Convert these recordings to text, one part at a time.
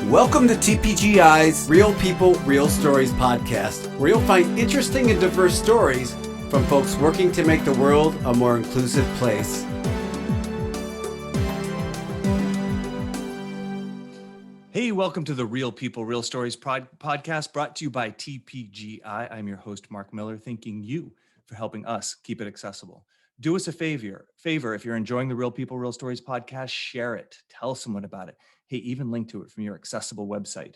Welcome to TPGI's Real People, Real Stories podcast, where you'll find interesting and diverse stories from folks working to make the world a more inclusive place. Hey, welcome to the Real People, Real Stories podcast brought to you by TPGI. I'm your host, Mark Miller, thanking you for helping us keep it accessible. Do us a favor. If you're enjoying the Real People, Real Stories podcast, share it. Tell someone about it. Hey, even link to it from your accessible website.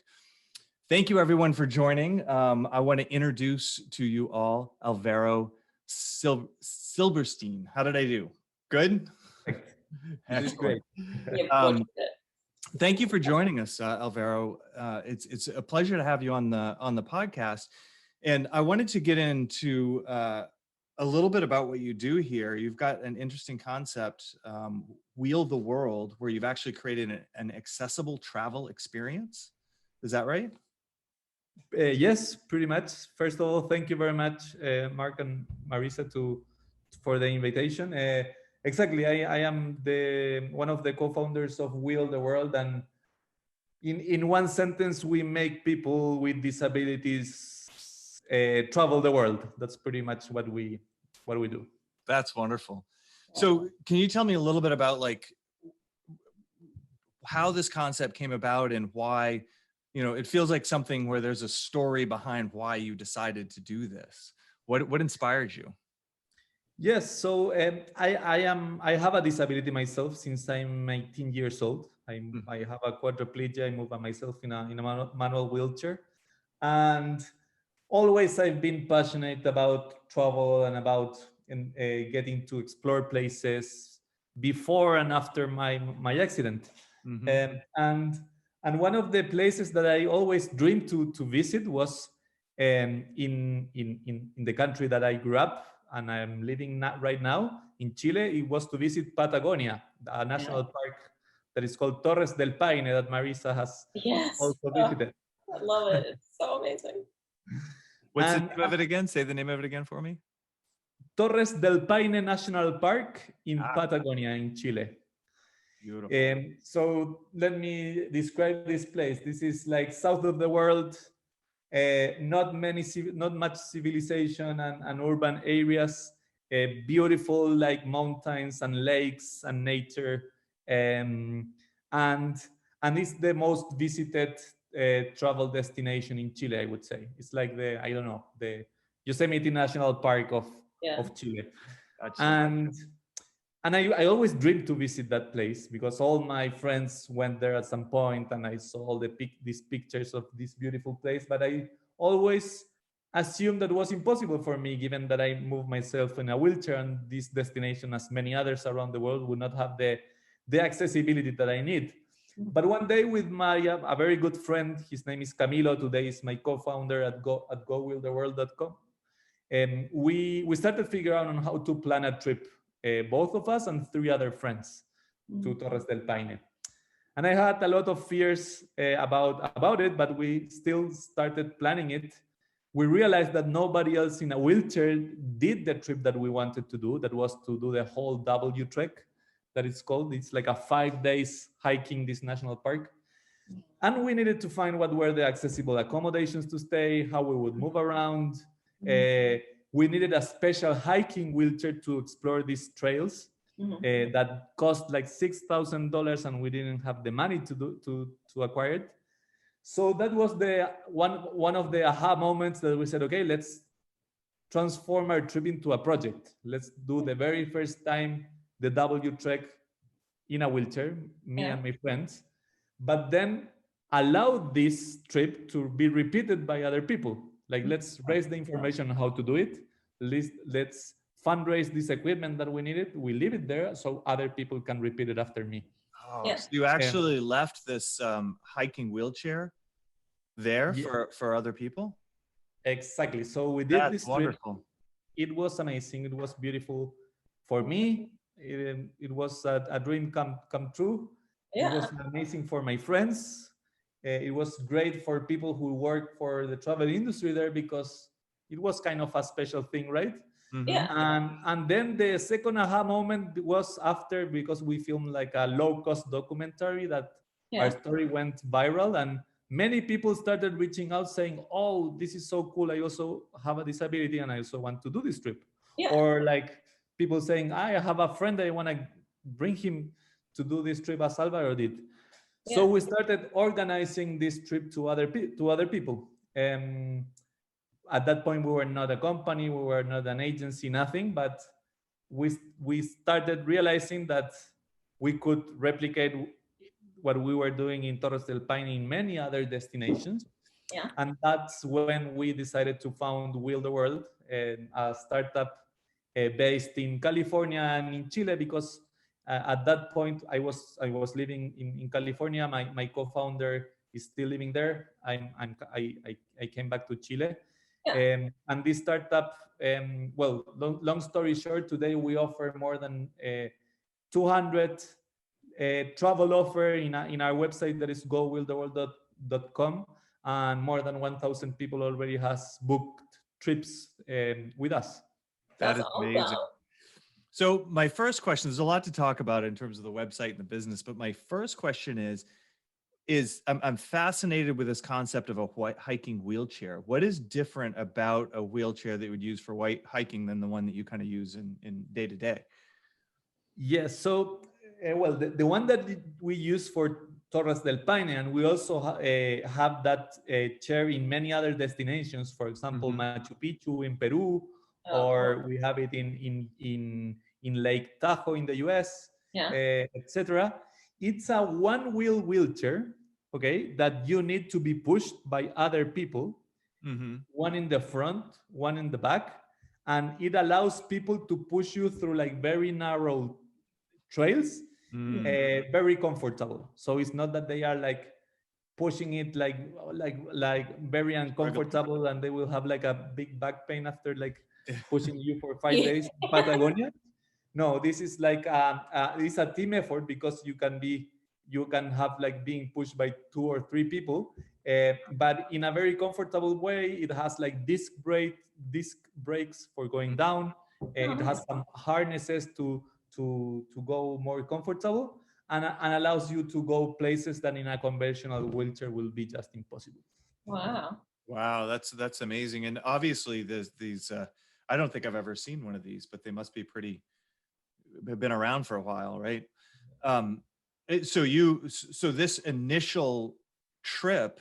Thank you, everyone, for joining. I want to introduce to you all Alvaro Silberstein. How did I do? Good? Great. Thank you for joining us, Alvaro. It's a pleasure to have you on the podcast. And I wanted to get into a little bit about what you do here. You've got an interesting concept, Wheel the World, where you've actually created an accessible travel experience. Is that right? Yes, pretty much. First of all, thank you very much, Mark and Marisa, for the invitation. Exactly, I am one of the co-founders of Wheel the World, and in one sentence, we make people with disabilities travel the world. That's pretty much what we do. That's wonderful. So can you tell me a little bit about like how this concept came about and why, it feels like something where there's a story behind why you decided to do this. What inspired you? Yes, so I have a disability myself since I'm 19 years old. I have a quadriplegia. I move by myself in a manual wheelchair, and always I've been passionate about travel and about getting to explore places before and after my accident. Mm-hmm. And one of the places that I always dreamed to visit was in the country that I grew up and I'm living right now in Chile. It was to visit Patagonia, a national park that is called Torres del Paine that Marisa has also visited. I love it. It's so amazing. What's the name of it again? Say the name of it again for me. Torres del Paine National Park in Patagonia in Chile. Beautiful. So let me describe this place. This is like south of the world, not much civilization and urban areas, beautiful like mountains and lakes and nature, and it's the most visited travel destination in Chile, I would say. It's like the Yosemite National Park of Chile. Gotcha. And I always dreamed to visit that place because all my friends went there at some point, and I saw all these pictures of this beautiful place. But I always assumed that it was impossible for me, given that I move myself in a wheelchair, and this destination, as many others around the world, would not have the accessibility that I need. But one day, with a very good friend, his name is Camilo. Today is my co-founder at GoWheelTheWorld.com. And we started figuring out on how to plan a trip. Both of us and 3 other friends to Torres del Paine. And I had a lot of fears about it, but we still started planning it. We realized that nobody else in a wheelchair did the trip that we wanted to do. That was to do the whole W Trek, that it's called. It's like a 5 days hiking this national park. And we needed to find what were the accessible accommodations to stay, how we would move around. We needed a special hiking wheelchair to explore these trails that cost like $6,000, and we didn't have the money to acquire it. So that was the one of the aha moments that we said, okay, let's transform our trip into a project. Let's do the very first time the W Trek in a wheelchair, me and my friends, but then allow this trip to be repeated by other people. Like, let's raise the information on how to do it. Let's fundraise this equipment that we needed. We leave it there so other people can repeat it after me. Oh, so you actually left this hiking wheelchair there for other people? Exactly. So we did this wonderful. trip. It was amazing. It was beautiful for me. It was a dream come true. It was amazing for my friends. It was great for people who work for the travel industry there, because it was kind of a special thing, right? And then the second aha moment was after, because we filmed like a low-cost documentary that Our Yeah. story went viral, and many people started reaching out saying, "Oh, this is so cool. I also have a disability and I also want to do this trip." Yeah. Or like people saying, "I have a friend, I want to bring him to do this trip as Salvador did." So Yeah. we started organizing this trip to other people. At that point, we were not a company, we were not an agency, nothing, but we started realizing that we could replicate what we were doing in Torres del Paine in many other destinations. Yeah. And that's when we decided to found Wheel the World, a startup based in California and in Chile, because at that point I was living in California. My co-founder is still living there. I came back to Chile. Yeah. And this startup, well, long story short, today we offer more than 200 travel offer in our website, that is gowilltheworld.com, and more than 1,000 people already has booked trips with us. That That's is amazing. awesome. So my first question, there's a lot to talk about in terms of the website and the business, but my first question is I'm fascinated with this concept of a white hiking wheelchair. What is different about a wheelchair that you would use for white hiking than the one that you kind of use in day to day? Yes. So, well, the one that we use for Torres del Paine, and we also have that chair in many other destinations. For example, Mhm. Machu Picchu in Peru, Oh, or cool. we have it in Lake Tahoe in the US, Yeah. etc. It's a one-wheel wheelchair, okay, that you need to be pushed by other people, Mhm. one in the front, one in the back, and it allows people to push you through like very narrow trails, Mm. very comfortable. So it's not that they are like pushing it like very uncomfortable, and they will have like a big back pain after like pushing you for 5 days in Patagonia. No, this is like it's a team effort, because you can have like being pushed by 2 or 3 people, but in a very comfortable way. It has like disc brakes for going down. It has some harnesses to go more comfortable, and allows you to go places that in a conventional wheelchair will be just impossible. Wow. Wow, that's amazing. And obviously there's these I don't think I've ever seen one of these, but they must be pretty have been around for a while, right? So this initial trip,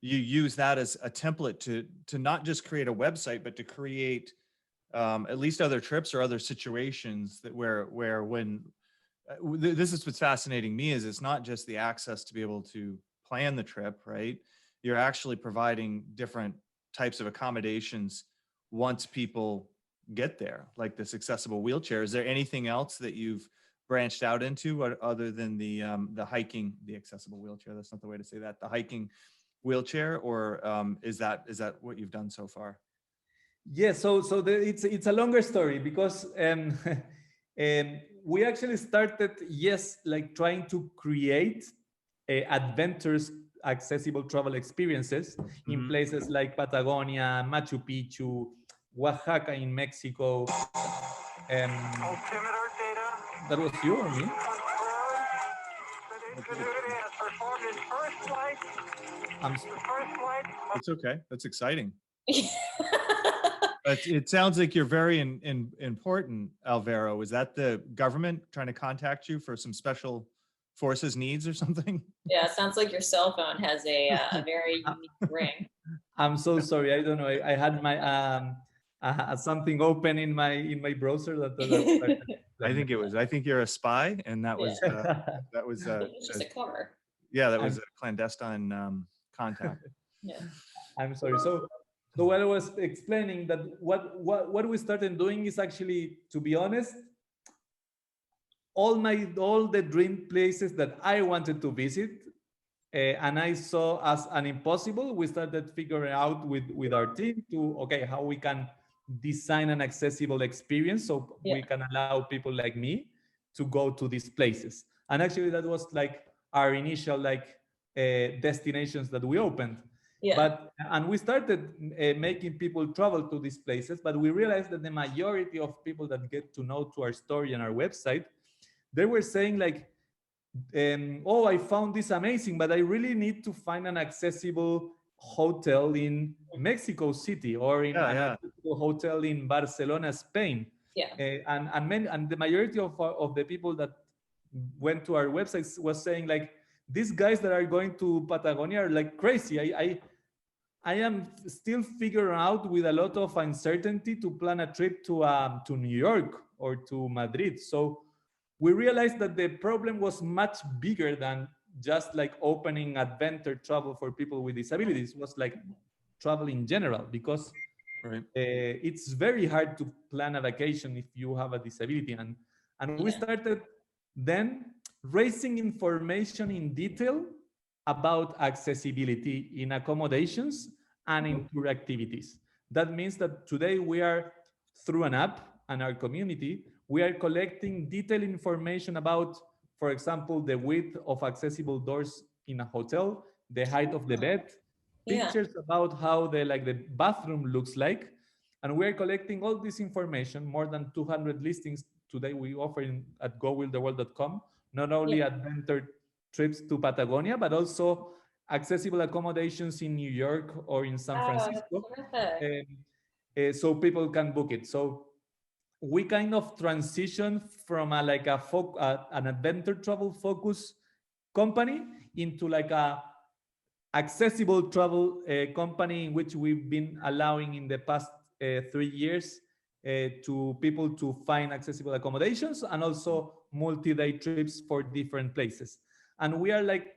you use that as a template to not just create a website, but to create at least other trips or other situations that where when this is what's fascinating me is it's not just the access to be able to plan the trip, right? You're actually providing different types of accommodations once people get there, like this accessible wheelchair. Is there anything else that you've branched out into other than the hiking, the accessible wheelchair? That's not the way to say that. The hiking wheelchair, or is that what you've done so far? Yeah, it's a longer story, because we actually started, yes, like trying to create adventures, accessible travel experiences in Mhm. places like Patagonia, Machu Picchu, Oaxaca in Mexico. That was you or me? I'm It's okay. That's exciting. But it sounds like you're very important, Alvaro. Is that the government trying to contact you for some special forces needs or something? Yeah, it sounds like your cell phone has a very unique ring. I'm so sorry. I don't know. I had my something open in my browser that started. I think you're a spy, and that was It's just a cover. yeah, that I'm was a clandestine contact. Yeah. I'm sorry. So what I was explaining, that what we started doing is actually, to be honest, all the dream places that I wanted to visit, and I saw as an impossible, we started figuring out with our team to, okay, how we can design an accessible experience so we can allow people like me to go to these places. And actually that was like our initial like destinations that we opened. Yeah. And we started making people travel to these places, but we realized that the majority of people that get to know to our story and our website, they were saying like, oh, I found this amazing, but I really need to find an accessible hotel in Mexico City or in an accessible hotel in Barcelona, Spain. Yeah. And the majority of the people that went to our websites was saying like, these guys that are going to Patagonia are like crazy. I am still figuring out with a lot of uncertainty to plan a trip to New York or to Madrid. So we realized that the problem was much bigger than just like opening adventure travel for people with disabilities. It was like travel in general, because it's very hard to plan a vacation if you have a disability. And we started then raising information in detail about accessibility in accommodations and in tour activities. That means that today we are, through an app and our community, we are collecting detailed information about, for example, the width of accessible doors in a hotel, the height of the bed, pictures about how the bathroom looks like. And we're collecting all this information, more than 200 listings today we offer at gowilltheworld.com, not only adventure trips to Patagonia, but also accessible accommodations in New York or in San Francisco. So people can book it. So we kind of transition from an adventure travel focus company into like a accessible travel company, in which we've been allowing in the past 3 years to people to find accessible accommodations and also multi-day trips for different places. And we are like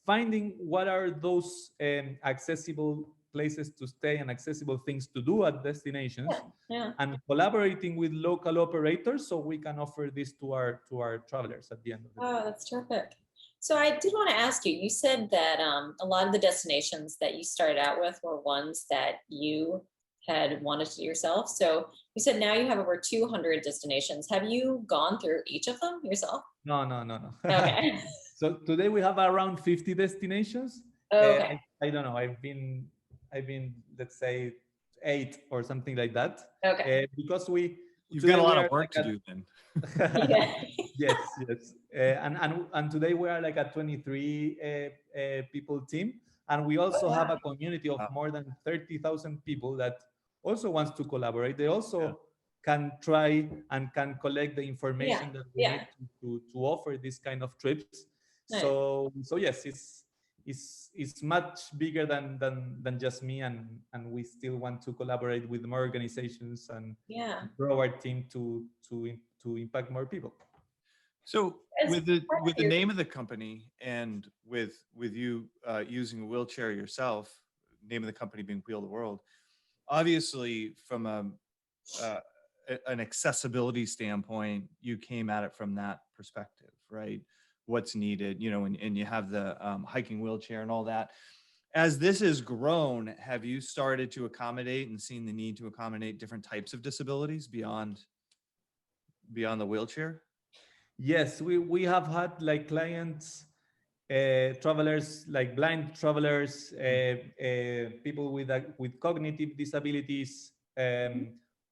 finding what are those accessible places to stay and accessible things to do at destinations, and collaborating with local operators so we can offer this to our travelers at the end of the day. Oh, that's terrific. So I did want to ask you, you said that a lot of the destinations that you started out with were ones that you had wanted to do yourself. So you said now you have over 200 destinations. Have you gone through each of them yourself? No. Okay. So today we have around 50 destinations. Okay. I don't know. I've been, let's say 8 or something like that. Okay. Because you've got a lot of work to do then. Yes. And today we are like a 23 people team, and we also have a community of more than 30,000 people that also wants to collaborate. They also can try and can collect the information that we need to offer this kind of trips. Nice. So yes, it's much bigger than just me, and we still want to collaborate with more organizations and grow our team to impact more people. So with the name of the company and with you using a wheelchair yourself, name of the company being Wheel the World, obviously from an accessibility standpoint, you came at it from that perspective, right? What's needed, and you have the hiking wheelchair and all that. As this has grown, have you started to accommodate and seen the need to accommodate different types of disabilities beyond the wheelchair? Yes, we have had like clients, travelers, like blind travelers, people with cognitive disabilities,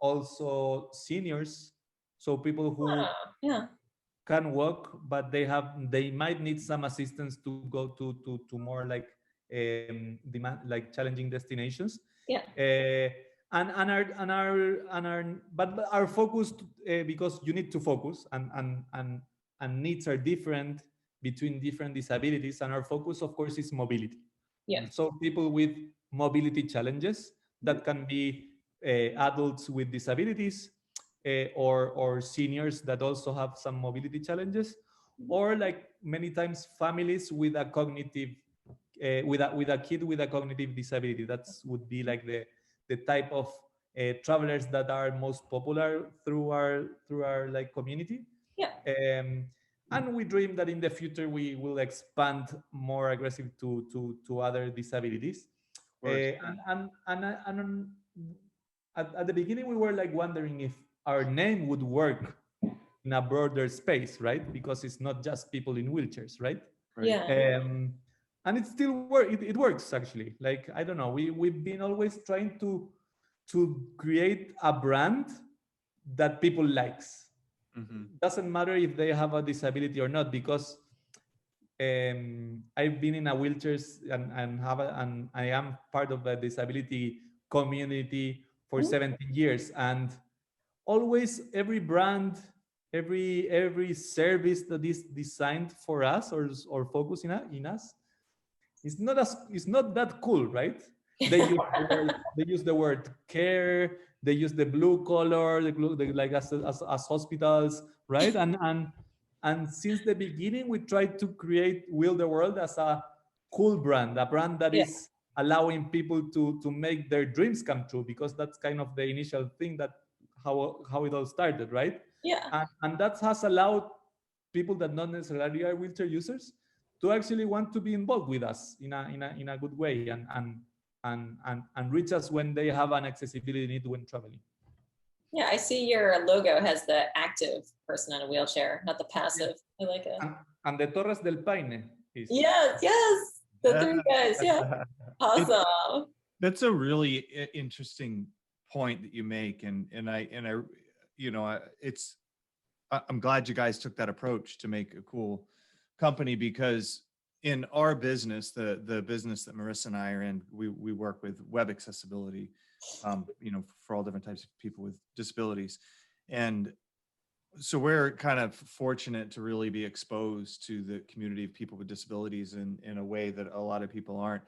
also seniors, so people who can walk, but they might need some assistance to go to more like challenging destinations. But our focus, because you need to focus, and needs are different between different disabilities, and our focus of course is mobility. So people with mobility challenges, that can be adults with disabilities, or seniors that also have some mobility challenges, or like many times families with a cognitive with a kid with a cognitive disability. That would be like the type of travelers that are most popular through our like community. And we dream that in the future we will expand more aggressive to other disabilities. And at the beginning we were like wondering if our name would work in a broader space, right? Because it's not just people in wheelchairs, right? And it still it works actually. Like, I don't know, we've been always trying to create a brand that people likes. doesn't matter if they have a disability or not, because I've been in a wheelchairs and I am part of a disability community for 17 years, and always every brand, every service that is designed for us or focused in us, it's not that cool, right? They use the word care, they use the blue color, like as hospitals, right? And since the beginning, we tried to create Will the World as a cool brand, a brand that Yeah. is allowing people to make their dreams come true, because that's kind of the initial thing that how it all started, right? Yeah. And that has allowed people that not necessarily are wheelchair users to actually want to be involved with us in a good way, and reach us when they have an accessibility need when traveling. Yeah, I see your logo has the active person in a wheelchair, not the passive. I like it. And the Torres del Paine is Yes, the three guys. Yeah, awesome. That's a really interesting point that you make, and I you know, I'm glad you guys took that approach to make a cool company, because in our business, the business that Marissa and I are in, we work with web accessibility, you know, for all different types of people with disabilities. And so we're kind of fortunate to really be exposed to the community of people with disabilities in a way that a lot of people aren't.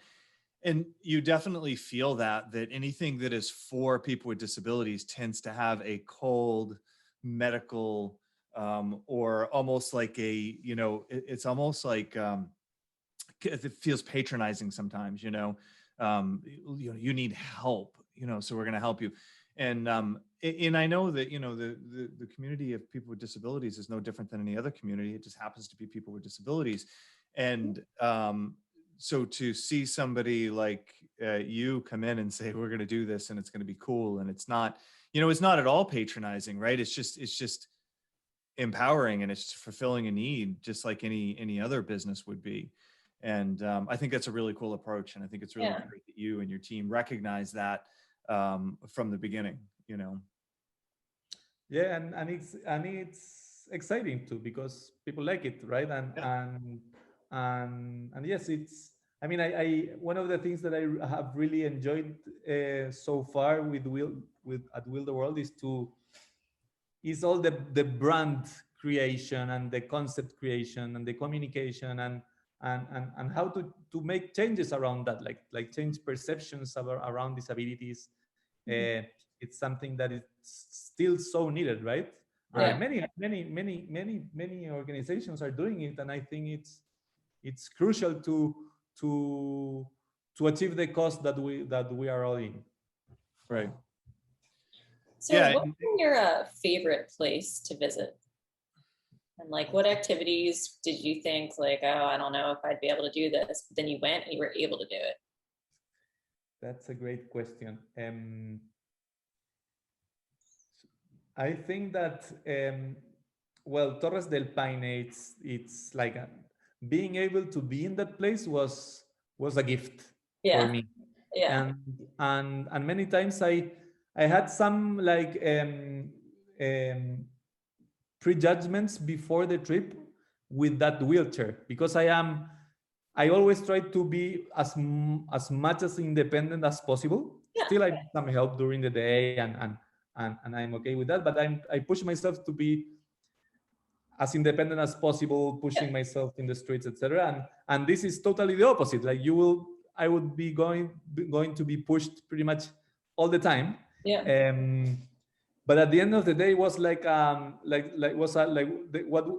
And you definitely feel that anything that is for people with disabilities tends to have a cold medical, or almost like a, you know, it's almost like, it feels patronizing sometimes, you know, you need help, you know, so we're going to help you. And I know that, you know, the community of people with disabilities is no different than any other community. It just happens to be people with disabilities. And so to see somebody like you come in and say, we're going to do this and it's going to be cool. And it's not, you know, it's not at all patronizing, right? It's just empowering, and it's fulfilling a need, just like any other business would be. And I think that's a really cool approach. And I think it's really great that you and your team recognize that from the beginning, you know? Yeah, and it's exciting too, because people like it, right? And yes, it's, I mean, I one of the things that I have really enjoyed so far with at Will the World is all the brand creation and the concept creation and the communication and how to make changes around that, like change perceptions around disabilities. It's something that is still so needed, right? Yeah. Many organizations are doing it, and I think it's crucial to achieve the cause that we are all in. Right. So Yeah, what's been your favorite place to visit? And like, what activities did you think like, oh, I don't know if I'd be able to do this, but then you went and you were able to do it? That's a great question. I think that, well, Torres del Paine, it's like being able to be in that place was a gift for me. Yeah. And many times I had some like prejudgments before the trip with that wheelchair, because I always try to be as much as independent as possible. Yeah. Still, I need some help during the day, and I'm okay with that. But I push myself to be as independent as possible, pushing myself in the streets, etc. And this is totally the opposite. Like I would be going to be pushed pretty much all the time. Yeah. But at the end of the day, it was like what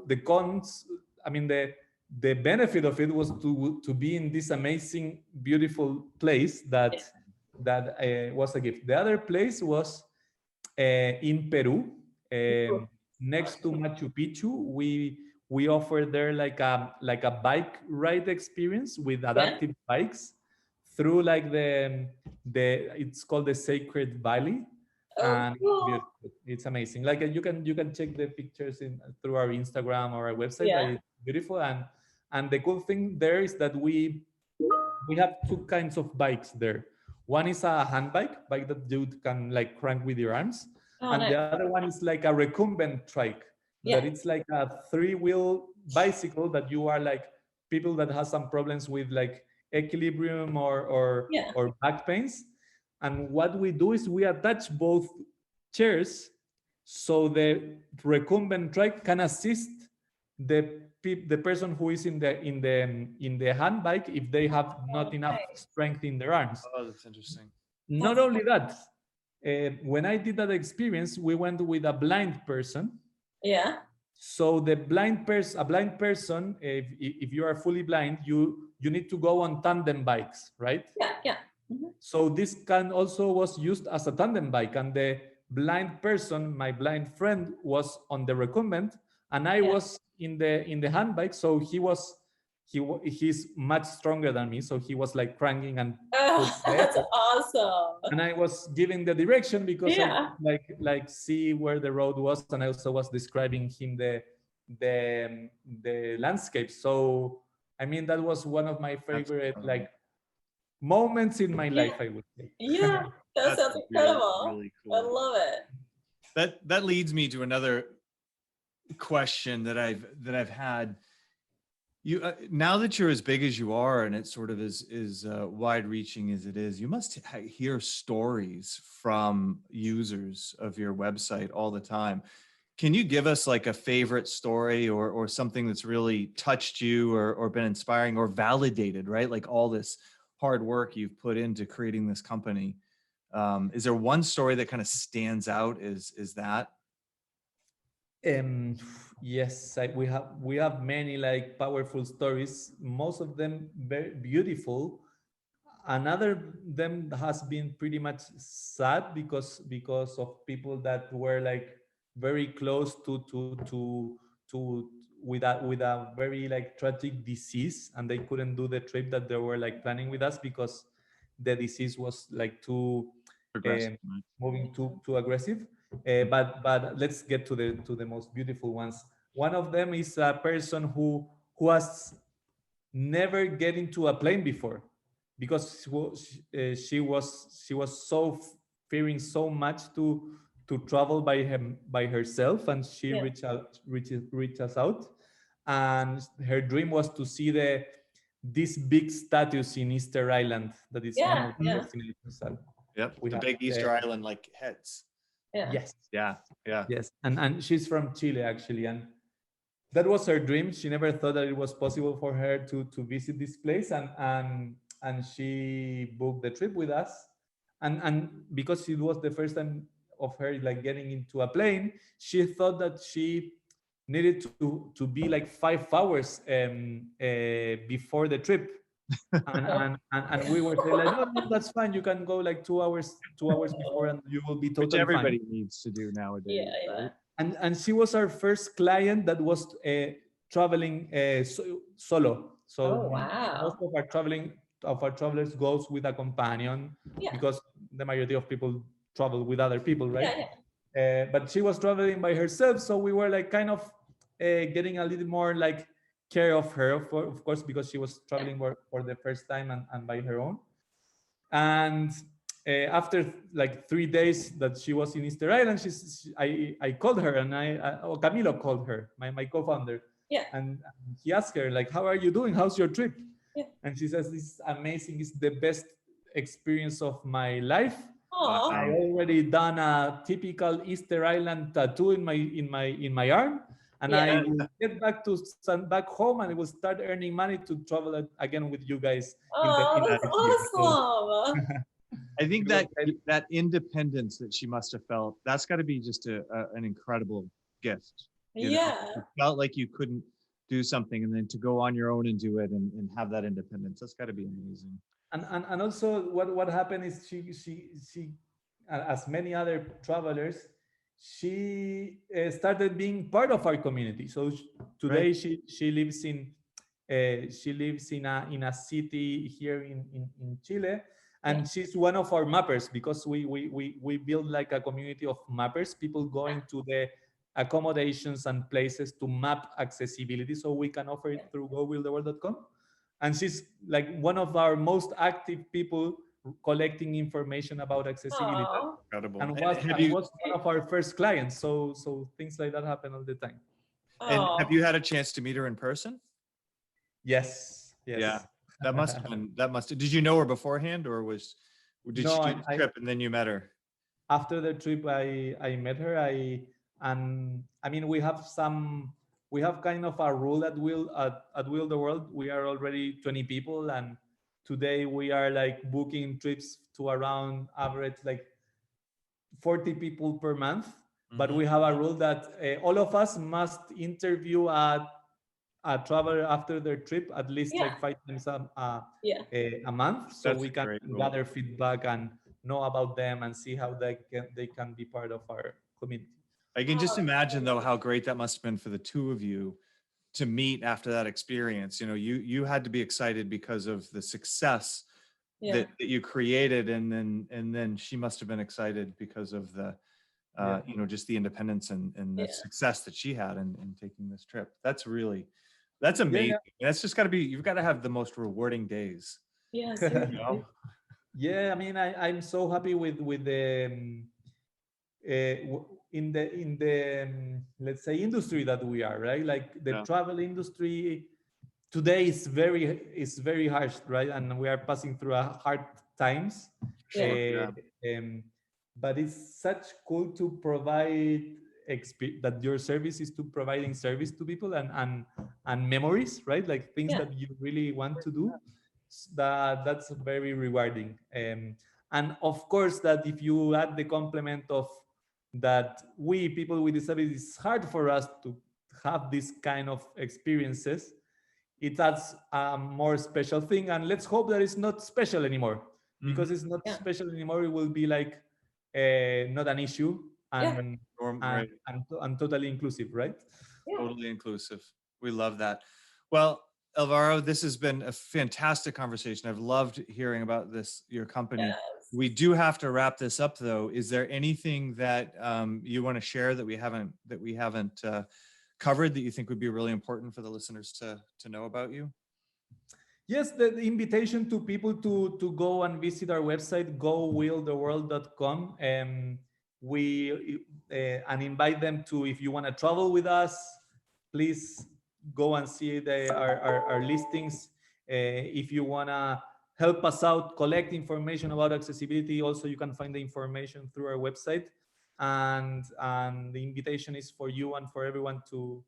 the cons. I mean, the benefit of it was to be in this amazing, beautiful place that was a gift. The other place was in Peru, next to Machu Picchu. We offer there like a bike ride experience with adaptive bikes through like the it's called the Sacred Valley. And it's amazing. Like you can check the pictures through our Instagram or our website. It's beautiful. And the cool thing there is that we have two kinds of bikes there. One is a hand bike that you can like crank with your arms, and the other one is like a recumbent trike. Yeah. that it's like a 3-wheel bicycle that you are like people that have some problems with like equilibrium Yeah. or back pains. And what we do is we attach both chairs so the recumbent trike can assist the person who is in the hand bike if they have not enough Right. strength in their arms. Oh, that's interesting. Not That's only that, when I did that experience, we went with a blind person. Yeah. So a blind person, if you are fully blind, you need to go on tandem bikes, right? Yeah. Yeah. Mhm. So this can also was used as a tandem bike, and the blind person, my blind friend, was on the recumbent, and I Yeah. was in the hand bike. So he's much stronger than me, so he was like cranking and Oh, that's awesome. and I was giving the direction because Yeah. I like see where the road was, and I also was describing him the landscape. So I mean that was one of my favorite like moments in my life, I would say. Yeah. That That's sounds really, incredible. really I cool. love it. That leads me to another question that I've had. You now that you're as big as you are, and it sort of is wide-reaching as it is, you must hear stories from users of your website all the time. Can you give us like a favorite story or something that's really touched you or been inspiring or validated, right? Like all this hard work you've put into creating this company. Is there one story that kind of stands out? Is that? Yes, we have many like powerful stories. Most of them very beautiful. Another them has been pretty much sad because of people that were like very close to with a very like tragic disease, and they couldn't do the trip that they were like planning with us because the disease was like too Progressive, right? moving too aggressive. But let's get to the most beautiful ones. One of them is a person who has never get into a plane before because she was so fearing so much to travel by herself, and she Yeah. reached us out, and her dream was to see this big statues in Easter Island that is one Yeah. of the Yeah. destinations that Yep. we The have big Easter there. Island like heads. Yeah. Yes. Yeah. Yeah. Yes, and she's from Chile actually, and that was her dream. She never thought that it was possible for her to visit this place, and she booked the trip with us, and because it was the first time of her like getting into a plane, she thought that she needed to be like 5 hours before the trip. And we were saying like, no, that's fine. You can go like 2 hours before, and you will be Which totally fine. everybody needs to do nowadays. Yeah. Yeah. Right? And she was our first client that was traveling solo. So Oh, wow. most of our travelers goes with a companion Yeah. because the majority of people travel with other people, right? Yeah. Yeah. But she was traveling by herself, so we were like kind of getting a little more like care of her, of course, because she was traveling for the first time and by her own. And after like 3 days that she was in Easter Island, I called her, and Camilo called her, my co-founder. Yeah. And he asked her like, how are you doing? How's your trip? Yeah. And she says, this is amazing. It's the best experience of my life. Aw. I already done a typical Easter Island tattoo in my arm, and Yeah. I will get back home, and I will start earning money to travel again with you guys. Oh, in that's the future. So- awesome. I think Because that independence that she must have felt, that's got to be just an incredible gift. You know? Yeah. It felt like you couldn't do something, and then to go on your own and do it and have that independence, that's got to be amazing. And also what happened is she as many other travelers, she started being part of our community. So today Right. she lives in a city here in Chile, and she's one of our mappers because we build like a community of mappers, people going to the accommodations and places to map accessibility, so we can offer it through gowilltheworld.com. And she's like one of our most active people collecting information about accessibility, Aw. Incredible. and And have you was one of our first clients. So things like that happen all the time. And Oh, have you had a chance to meet her in person? Yes. Yeah, that must have been, did you know her beforehand, or did No, she do the trip and then you met her? after the trip, I met her. I mean, we have kind of a rule at Will the World. We are already 20 people, and today we are like booking trips to around average like 40 people per month. But Mhm. we have a rule that all of us must interview a traveler after their trip at least yeah, like 5 times yeah. a month, so That's we a can great rule. gather feedback and know about them and see how they can be part of our community. I can just Oh, imagine though how great that must have been for the two of you to meet after that experience. You know, you had to be excited because of the success yeah. that you created, and then she must have been excited because of the Yeah. you know, just the independence and the Yeah. success that she had in taking this trip. That's Yeah, amazing. That's just got to be, you've got to have the most rewarding days, Yeah, yeah. seriously. you know? Yeah, I mean, I'm so happy with the in the let's say industry that we are, right? Like the Yeah. travel industry today is very harsh, right? And we are passing through a hard times. Yeah. Yeah. But it's such cool to provide that your service is to providing service to people and memories, right? Like things Yeah. that you really want to do. That's very rewarding. And of course, that if you add the complement of that, we people with disabilities, it's hard for us to have this kind of experiences. It adds a more special thing, and let's hope that it's not special anymore, because it's not Yeah. special anymore. It will be like not an issue, Yeah. and Right. and totally inclusive, right? Yeah. Totally inclusive. We love that. Well, Alvaro, this has been a fantastic conversation. I've loved hearing about this, your company. Yes. We do have to wrap this up though. Is there anything that you want to share that we haven't covered that you think would be really important for the listeners to know about you? Yes, the invitation to people to go and visit our website, gowilltheworld.com, and and invite them to, if you want to travel with us, please go and see our listings. If you want to help us out, collect information about accessibility, also you can find the information through our website. And the invitation is for you and for everyone to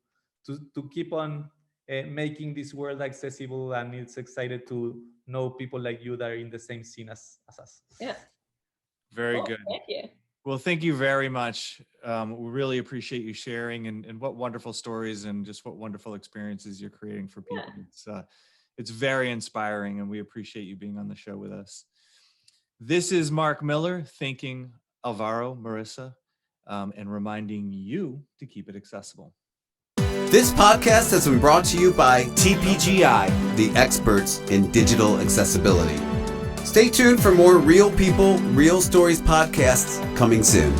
keep on making this world accessible, and it's excited to know people like you that are in the same scene as us. Yeah. Very Cool. good. Thank you. Well, thank you very much. We really appreciate you sharing, and what wonderful stories and just what wonderful experiences you're creating for people. Yeah. It's very inspiring, and we appreciate you being on the show with us. This is Mark Miller thanking Alvaro, Marissa, and reminding you to keep it accessible. This podcast has been brought to you by TPGI, the experts in digital accessibility. Stay tuned for more Real People, Real Stories podcasts coming soon.